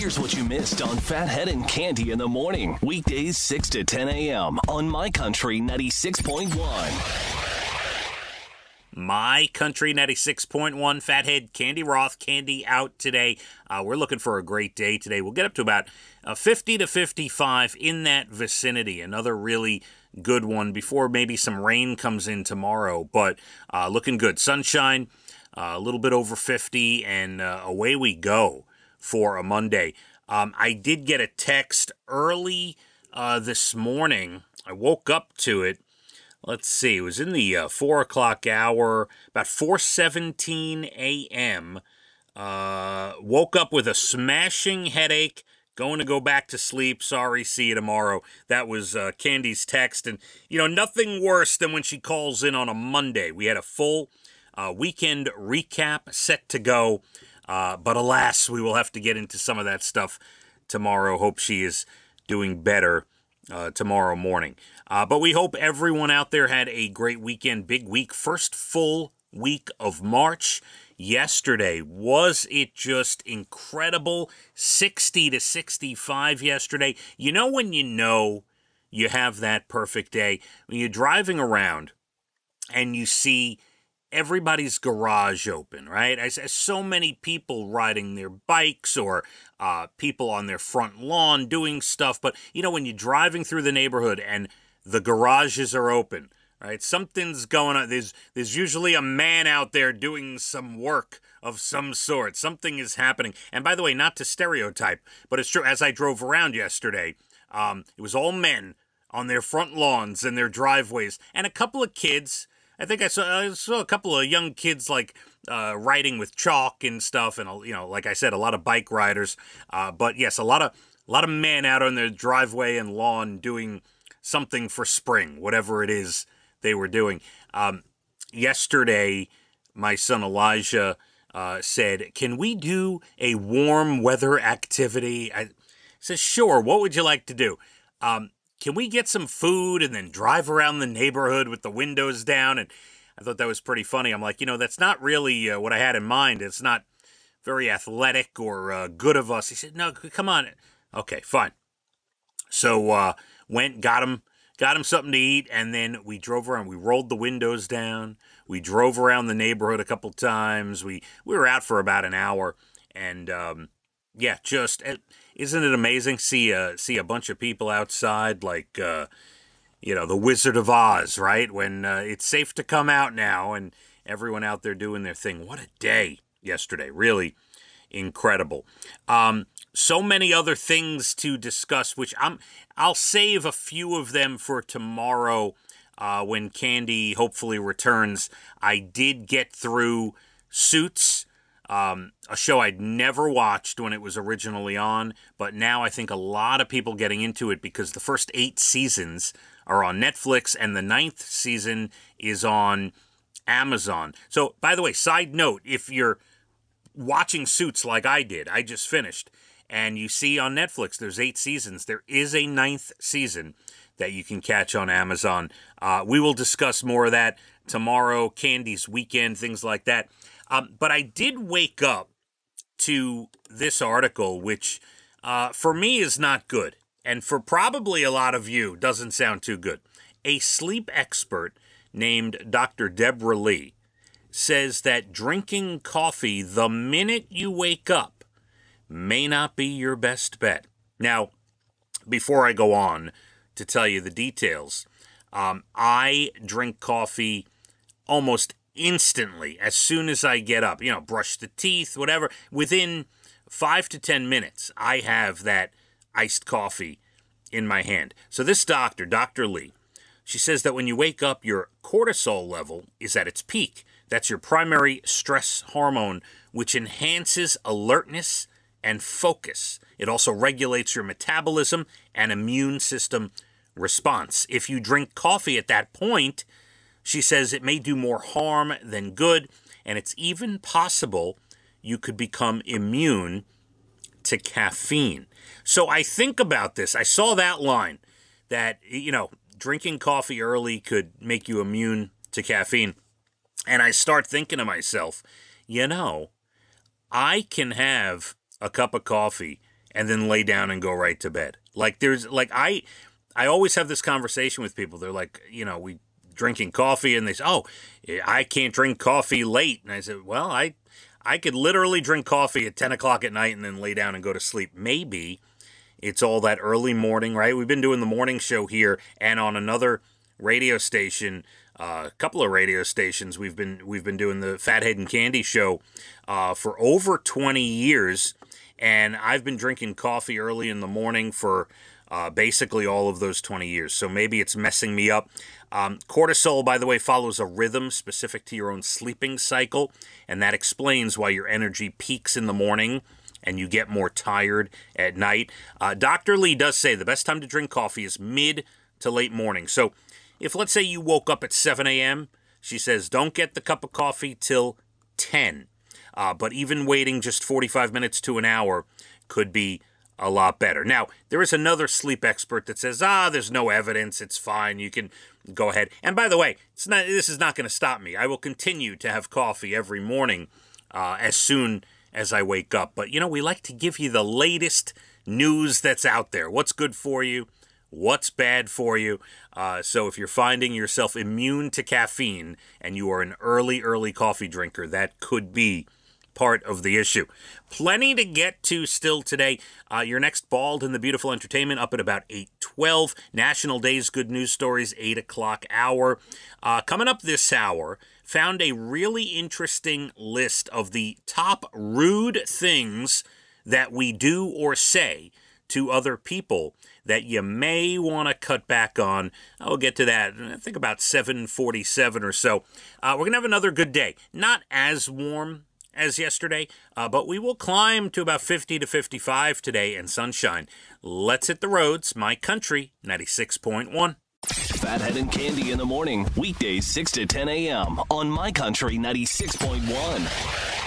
Here's what you missed on Phathead and Cande in the morning. Weekdays 6 to 10 a.m. on My Country 96.1. My Country 96.1, Phathead, Cande Roth, Cande out today. We're looking for a great day today. We'll get up to about 50 to 55 in that vicinity. Another really good one before maybe some rain comes in tomorrow, but looking good. Sunshine, a little bit over 50, and away we go for a Monday. I did get a text early this morning. I woke up to it. Let's see, it was in the 4 o'clock hour, about 4:17 a.m. Woke up with a smashing headache, going to go back to sleep. Sorry, see you tomorrow. That was Candy's text. And, nothing worse than when she calls in on a Monday. We had a full weekend recap set to go. But alas, we will have to get into some of that stuff tomorrow. Hope she is doing better tomorrow morning. But we hope everyone out there had a great weekend, big week, first full week of March. Yesterday, was it just incredible? 60 to 65 yesterday. When you have that perfect day, when you're driving around and you see everybody's garage open, right? I see so many people riding their bikes or people on their front lawn doing stuff. But, when you're driving through the neighborhood and the garages are open, right? Something's going on. There's usually a man out there doing some work of some sort. Something is happening. And by the way, not to stereotype, but it's true. As I drove around yesterday, it was all men on their front lawns and their driveways and a couple of kids. I think I saw a couple of young kids writing with chalk and stuff, and like I said, a lot of bike riders. But yes, a lot of men out on their driveway and lawn doing something for spring, whatever it is they were doing. Yesterday, my son Elijah said, "Can we do a warm weather activity?" I said, "Sure. What would you like to do?" Can we get some food and then drive around the neighborhood with the windows down? And I thought that was pretty funny. I'm like, that's not really what I had in mind. It's not very athletic or good of us. He said, "No, come on." Okay, fine. So went, got him something to eat, and then we drove around. We rolled the windows down. We drove around the neighborhood a couple times. We were out for about an hour, and isn't it amazing? See a bunch of people outside, like the Wizard of Oz, right? When it's safe to come out now, and everyone out there doing their thing. What a day yesterday! Really incredible. So many other things to discuss, which I'll save a few of them for tomorrow when Cande hopefully returns. I did get through Suits. A show I'd never watched when it was originally on, but now I think a lot of people getting into it because the first 8 seasons are on Netflix and the 9th season is on Amazon. So, by the way, side note, if you're watching Suits like I did, I just finished, and you see on Netflix there's 8 seasons, there is a 9th season that you can catch on Amazon. We will discuss more of that tomorrow, Candy's weekend, things like that. But I did wake up to this article, which for me is not good. And for probably a lot of you, doesn't sound too good. A sleep expert named Dr. Deborah Lee says that drinking coffee the minute you wake up may not be your best bet. Now, before I go on to tell you the details, I drink coffee almost instantly, as soon as I get up, brush the teeth, whatever. Within 5 to 10 minutes, I have that iced coffee in my hand. So this doctor, Dr. Lee, she says that when you wake up, your cortisol level is at its peak. That's your primary stress hormone, which enhances alertness and focus. It also regulates your metabolism and immune system response. If you drink coffee at that point, she says it may do more harm than good, and it's even possible you could become immune to caffeine. So I think about this. I saw that line that, drinking coffee early could make you immune to caffeine. And I start thinking to myself, I can have a cup of coffee and then lay down and go right to bed. Like I always have this conversation with people. They're like, we drinking coffee, and they say, "Oh, I can't drink coffee late." And I said, "Well, I could literally drink coffee at 10 o'clock at night and then lay down and go to sleep." Maybe it's all that early morning, right? We've been doing the morning show here and on another radio station, a couple of radio stations. We've been doing the Phathead and Cande show for over 20 years, and I've been drinking coffee early in the morning for basically all of those 20 years. So maybe it's messing me up. Cortisol, by the way, follows a rhythm specific to your own sleeping cycle, and that explains why your energy peaks in the morning and you get more tired at night. Dr. Lee does say the best time to drink coffee is mid to late morning. So if, let's say, you woke up at 7 a.m., she says don't get the cup of coffee till 10. But even waiting just 45 minutes to an hour could be a lot better. Now, there is another sleep expert that says, there's no evidence, it's fine, you can go ahead. And by the way, this is not going to stop me. I will continue to have coffee every morning as soon as I wake up. But, we like to give you the latest news that's out there. What's good for you? What's bad for you? So if you're finding yourself immune to caffeine and you are an early coffee drinker, that could be part of the issue. Plenty to get to still today. Your next Bald and the Beautiful Entertainment up at about 8:12. National Days Good News Stories, 8 o'clock hour. Coming up this hour, found a really interesting list of the top rude things that we do or say to other people that you may want to cut back on. I'll get to that, I think about 7:47 or so. We're going to have another good day. Not as warm as yesterday, but we will climb to about 50 to 55 today and sunshine. Let's hit the roads. My Country 96.1. Phathead and Cande in the morning, weekdays 6 to 10 a.m. on My Country 96.1.